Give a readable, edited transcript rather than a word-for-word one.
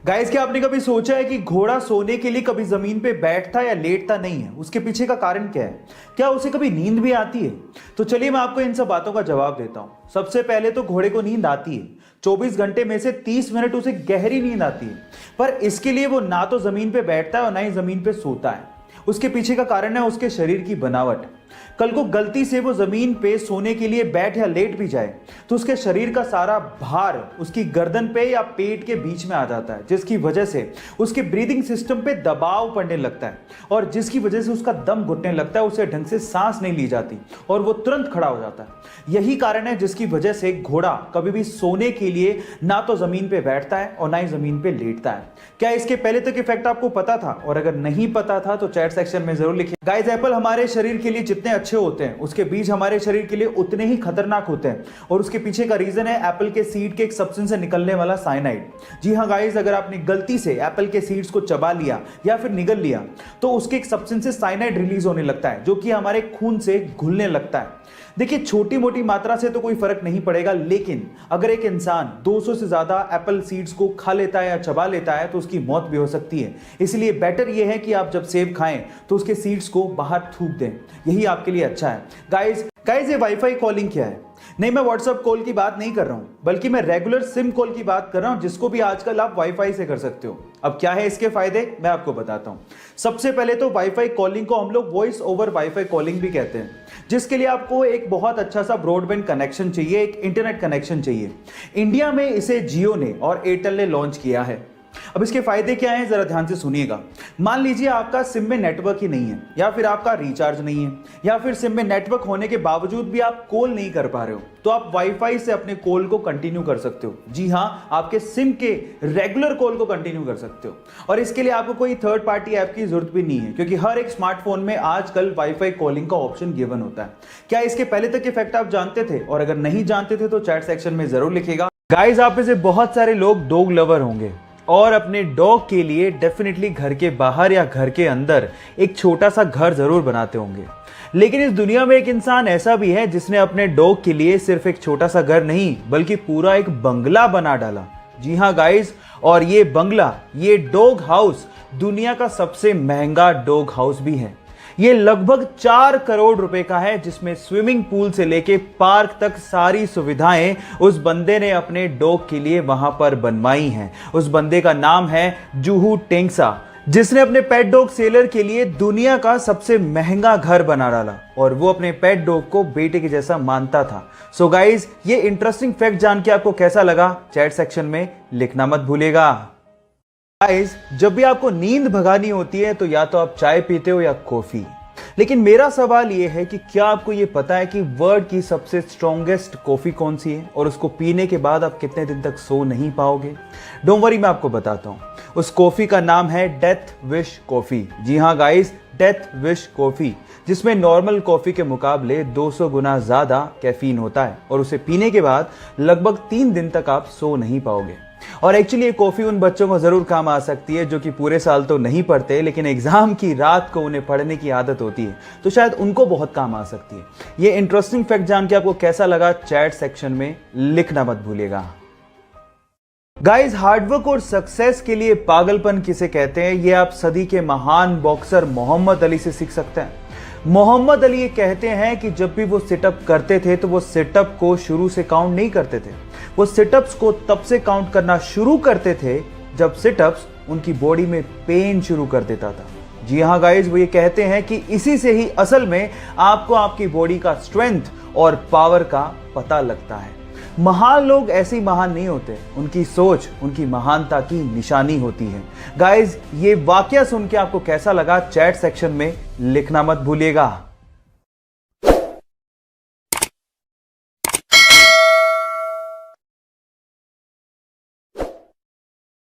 Guys, क्या आपने कभी सोचा है कि घोड़ा सोने के लिए कभी जमीन पे बैठता या लेटता नहीं है? उसके पीछे का कारण क्या है? क्या उसे कभी नींद भी आती है? तो चलिए मैं आपको इन सब बातों का जवाब देता हूं। सबसे पहले तो घोड़े को नींद आती है। 24 घंटे में से 30 मिनट उसे गहरी नींद आती है, पर इसके लिए वो ना तो जमीन पे बैठता है और ना ही जमीन पे सोता है। उसके पीछे का कारण है उसके शरीर की बनावट। कल को गलती से वो जमीन पे सोने के लिए बैठ या लेट भी जाए तो उसके शरीर का सारा भार उसकी गर्दन पे या पेट के बीच में आ जाता है, जिसकी वजह से उसके ब्रीदिंग सिस्टम पे दबाव पड़ने लगता है और जिसकी वजह से उसका दम घुटने लगता है, उसे ढंग से सांस नहीं ली जाती और वो तुरंत खड़ा हो जाता है। यही कारण है जिसकी वजह से घोड़ा कभी भी सोने के लिए ना तो जमीन पे बैठता है और ना ही जमीन पे लेटता है। क्या इसके पहले तक इफेक्ट आपको पता था? और अगर नहीं पता था तो चैट सेक्शन में जरूर लिखिए। गाइस, एप्पल हमारे शरीर के लिए जितने अच्छे होते हैं उसके बीज हमारे शरीर के लिए उतने ही खतरनाक होते हैं, और उसके पीछे का रीजन है एप्पल के सीड के एक सब्सटेंस से निकलने वाला साइनाइड। जी हाँ गाइस, अगर आपने गलती से एप्पल के सीड्स को चबा लिया या फिर निगल लिया तो उसके एक सब्सटेंस से साइनाइड रिलीज होने लगता है, जो कि हमारे खून से घुलने लगता है। देखिए, छोटी मोटी मात्रा से तो कोई फर्क नहीं पड़ेगा, लेकिन अगर एक इंसान 200 से ज्यादा एप्पल सीड्स को खा लेता है या चबा लेता है तो उसकी मौत भी हो सकती है। इसलिए बेटर यह है कि आप जब सेब खाएं तो उसके सीड्स को बाहर थूक दें, यही आपके लिए अच्छा है। गाइस, ये वाईफाई कॉलिंग क्या है? नहीं, मैं व्हाट्सएप कॉल की बात नहीं कर रहा हूं, बल्कि मैं रेगुलर सिम कॉल की बात कर रहा हूं, जिसको भी आजकल आप वाईफाई से कर सकते हो। अब क्या है इसके फायदे, मैं आपको बताता हूं। सबसे पहले तो वाईफाई कॉलिंग को हम लोग वॉइस ओवर वाईफाई कॉलिंग भी कहते हैं, जिसके लिए आपको एक बहुत अच्छा सा ब्रॉडबैंड कनेक्शन चाहिए, एक इंटरनेट कनेक्शन चाहिए। इंडिया में इसे जियो ने और एयरटेल ने लॉन्च किया है। अब इसके फायदे क्या हैं, जरा ध्यान से सुनिएगा। मान लीजिए आपका सिम में नेटवर्क ही नहीं है, या फिर आपका रिचार्ज नहीं है, या फिर सिम में नेटवर्क होने के बावजूद भी आप कॉल नहीं कर पा रहे हो, तो आप वाईफाई से अपने कॉल को कंटिन्यू कर सकते हो। जी हाँ, आपके सिम के रेगुलर कॉल को कंटिन्यू कर सकते हो, और इसके लिए आपको कोई थर्ड पार्टी ऐप की जरूरत भी नहीं है, क्योंकि हर एक स्मार्टफोन में आजकल वाईफाई कॉलिंग का ऑप्शन गिवन होता है। क्या इसके पहले तक इफेक्ट आप जानते थे? और अगर नहीं जानते थे तो चैट सेक्शन में जरूर लिखिएगा। गाइस, आप में से बहुत सारे लोग डॉग लवर होंगे और अपने डॉग के लिए डेफिनेटली घर के बाहर या घर के अंदर एक छोटा सा घर जरूर बनाते होंगे। लेकिन इस दुनिया में एक इंसान ऐसा भी है जिसने अपने डॉग के लिए सिर्फ एक छोटा सा घर नहीं, बल्कि पूरा एक बंगला बना डाला। जी हाँ गाइस, और ये बंगला, ये डॉग हाउस दुनिया का सबसे महंगा डॉग हाउस भी है। ये लगभग 4 करोड़ रुपए का है, जिसमें स्विमिंग पूल से लेके पार्क तक सारी सुविधाएं उस बंदे ने अपने डॉग के लिए वहां पर बनवाई हैं। उस बंदे का नाम है जुहू टेंगसा, जिसने अपने पेट डॉग सेलर के लिए दुनिया का सबसे महंगा घर बना डाला, और वो अपने पेट डॉग को बेटे के जैसा मानता था। सो गाइज, ये इंटरेस्टिंग फैक्ट जान के आपको कैसा लगा, चैट सेक्शन में लिखना मत भूलिएगा। गाइस, जब भी आपको नींद भगानी होती है तो या तो आप चाय पीते हो या कॉफी, लेकिन मेरा सवाल यह है कि क्या आपको यह पता है कि वर्ल्ड की सबसे स्ट्रॉन्गेस्ट कॉफी कौन सी है, और उसको पीने के बाद आप कितने दिन तक सो नहीं पाओगे? डोंट वरी, मैं आपको बताता हूं। उस कॉफी का नाम है डेथ विश कॉफी। जी हां गाइस, डेथ विश कॉफी, जिसमें नॉर्मल कॉफी के मुकाबले 200 गुना ज्यादा कैफीन होता है, और उसे पीने के बाद लगभग 3 दिन तक आप सो नहीं पाओगे। और एक्चुअली ये कॉफी उन बच्चों को जरूर काम आ सकती है जो कि पूरे साल तो नहीं पढ़ते, लेकिन एग्जाम की रात को उन्हें पढ़ने की आदत होती है, तो शायद उनको बहुत काम आ सकती है। ये इंटरेस्टिंग फैक्ट जान के आपको कैसा लगा, चैट सेक्शन में लिखना मत भूलिएगा। गाइस, हार्डवर्क और सक्सेस के लिए पागलपन किसे कहते हैं, ये आप सदी के महान बॉक्सर मोहम्मद अली से सीख सकते हैं। मोहम्मद अली ये कहते हैं कि जब भी वो सिटअप करते थे तो वो सिटअप को शुरू से काउंट नहीं करते थे, वो सिटअप्स को तब से काउंट करना शुरू करते थे जब सिटअप्स उनकी बॉडी में पेन शुरू कर देता था। जी हाँ गाइस, वो ये कहते हैं कि इसी से ही असल में आपको आपकी बॉडी का स्ट्रेंथ और पावर का पता लगता है। महान लोग ऐसे ही महान नहीं होते, उनकी सोच उनकी महानता की निशानी होती है। गाइस, ये वाकया सुन के आपको कैसा लगा, चैट सेक्शन में लिखना मत भूलिएगा।